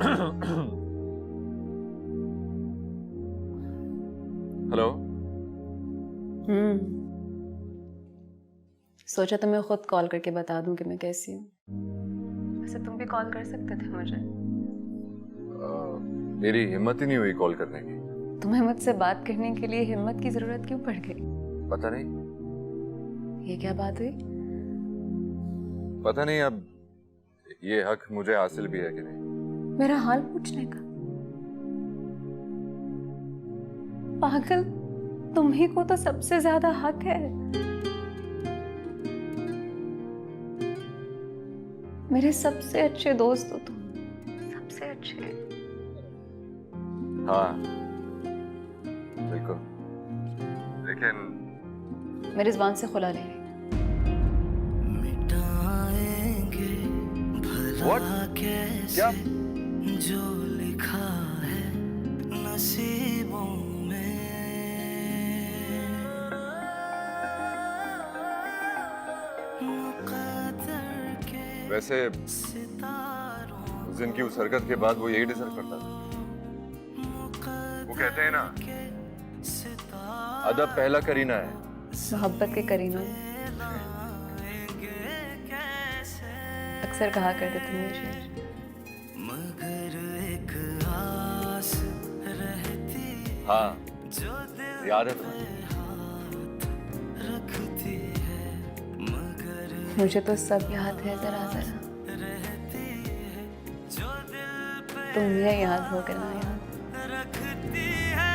Hello. सोचा तुम्हें खुद कॉल करके बता दूं कि मैं कैसी हूँ। वैसे तुम भी कॉल कर सकते थे मुझे। मेरी हिम्मत ही नहीं हुई कॉल करने की। तुम्हें मुझसे बात करने के लिए हिम्मत की जरूरत क्यों पड़ गई? पता नहीं। ये क्या बात हुई? पता नहीं अब ये हक मुझे हासिल भी है कि नहीं। मेरा हाल पूछने का? पागल, तुम्ही को तो सबसे ज्यादा हक है। मेरे सबसे अच्छे दोस्त हो तुम, सबसे अच्छे। हाँ बिल्कुल, लेकिन मेरी जुबान से खुला ले रही। What? क्या? जो लिखा है नसीबों में। वैसे उस दिन की उस हरकत के बाद वो यही डिजर्व करता था। वो कहते हैं ना, अदब पहला करीना है। मोहब्बत के करीनों में अक्सर कहा करते थे मुझे। मगर एक आस रहती हाँ याद है तुम्हें? रखती है मगर मुझे तो सब याद है जरा जरा। तुम्हें याद होगा ना याद। रखती है।